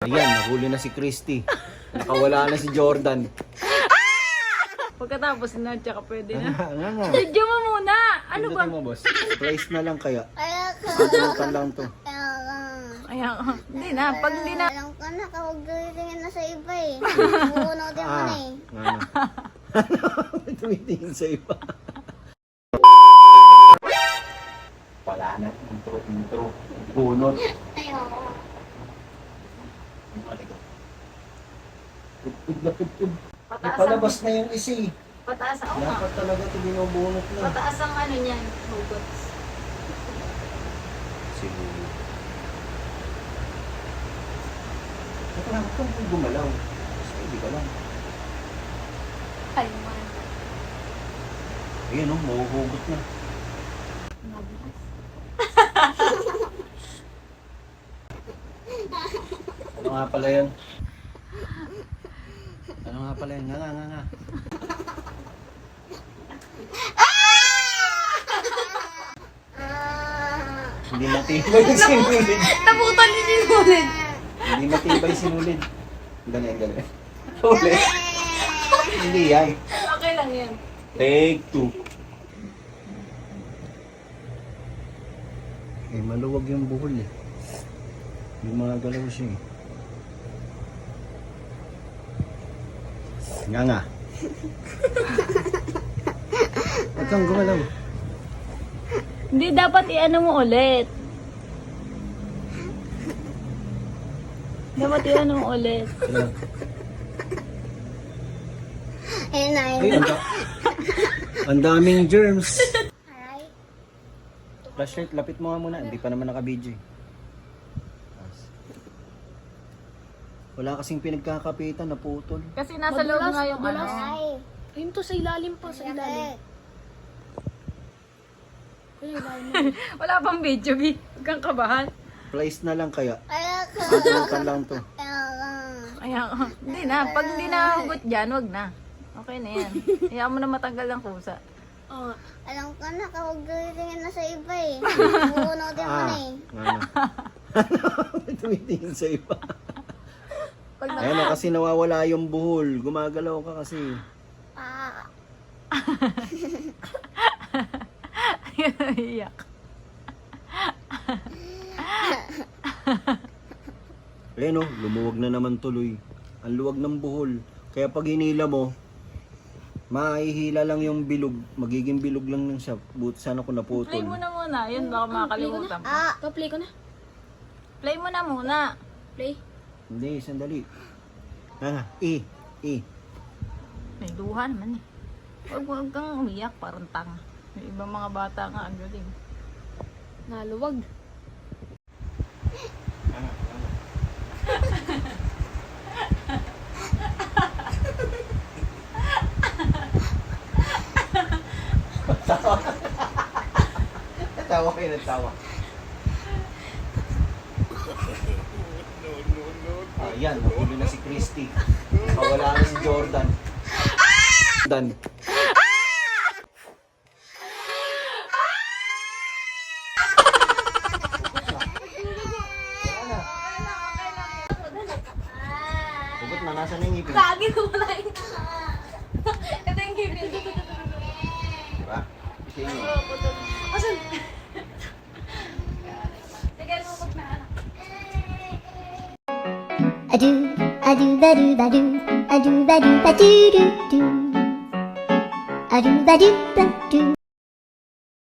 Ayan, nahuli na si Christy. Nakawala na si Jordan. Pagkatapos na, tsaka pwede na. Nga. Video mo muna! Ano ba? Pindutin mo, boss. Price na lang kaya. Pindutan lang to. Ayan, hindi na. Pag hindi na. Alam ko na, kawag tumitingin na sa iba eh. Buunutin mo na eh. Tumitingin sa iba. Wala na. Intro. Bunot. Ayoko. Ipalabas na yung isa eh. Pataas ako nga. Dapat talaga ito binubunot na. Pataas ang ano niyan. Hugots. Siguro. Huwag kang gumalaw. Hindi ka lang. Ay, man. Ayan o, mahuhugot na. Ano nga pala yan? Ano nga pala yan? Nga. Hindi matibay sinulid. Nabutan din yung ulit. Hindi matibay sinulid. Ganyan. Ulit. Hindi yan. Okay lang yan. Take 2. Eh, maluwag yung buhol eh. Hindi magagalaw siya eh. Nga. Huwag kang gumalaw. Hindi, dapat i-ano mo ulit. Dapat i-ano mo ulit. Ano? Ayun na, Ay, ang daming germs. Aray. Flashlight, lapit mo nga muna. Hindi pa naman naka-video eh. Wala kasing pinagkakapitan, naputol. Kasi nasa loob nga yung ano. Aray. Ayun to, sa ilalim pa, sa ilalim. Kaya ilalim na. Wala pang video, Bi. Huwag kang kabahan. Price na lang kaya. Ayoko. Pindutan lang to. Ayoko. Ayan, hindi na. Pag hindi na hugot dyan, wag na. Okay na yan. Hayaan mo na matanggal ang kusa. Oo. Alam ko na, kawag tumitingin na sa iba eh. Buunutin mo na eh. Tumitingin sa iba. Pag na- Ayan o, kasi nawawala yung buhol. Gumagalaw ka kasi. Ah. Iyak. Ayan o, lumuwag na naman tuloy. Ang luwag ng buhol. Kaya pag hinila mo, maihila lang yung bilog. Magiging bilog lang lang siya. Buti sana kung naputol. Play mo na muna. Yun, baka makakalimutan pa. Ah. Pa-play ko na. Play mo na muna. Play. Hindi, sandali. E. May luha naman eh. Huwag kang umiyak, parang tanga. May ibang mga bata nga, ang galing. Naluwag. Natawa kayo, natawa. Ayan, nahuli na si Christy. Nakawala na si Jordan. Dan. Hugot na, nasa na yung ngipin? Lagi ko wala yun. Ito yung ngipin. Diba? Sige. Asan? Sige, lumabot na anak. Adu, adu, badu, badu, adu, badu, badu, do, do. Adu, badu, badu.